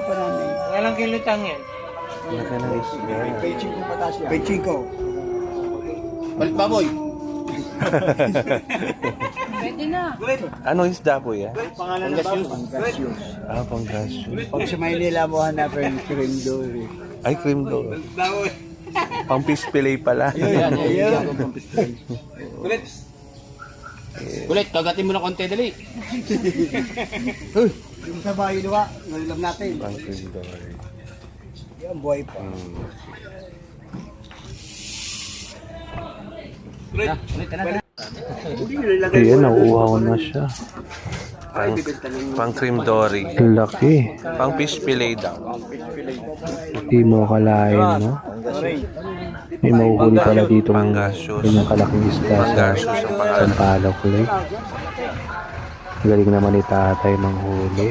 pa namin. Walang kilutang yan. Laki ng isda. Peching ko patas yan. Peching ko. Balik baboy. Pwede na. Anong isda po yan? Pangalan na ba? Pangasius. Panggasyo. Pag sa Maynila mo hanapin, cream dory. Ay, cream doll. Pang fish fillet pala. Ayan. Kulit. Kulit, kagatin mo na konti dali. Yung sa bahay luwa, nalam natin. Pang cream doll. Yan, buhay pa. Ayan, nauuhaw na siya. Pang cream dory. Laki. Pang fish fillet daw. Hindi mo akalain, no? May mahuhuli pala dito ng Pangasius. ganyang kalaking isda sa Pangasius ang pangalan. Sampaloc Lake. Galing naman ni tatay manghuli.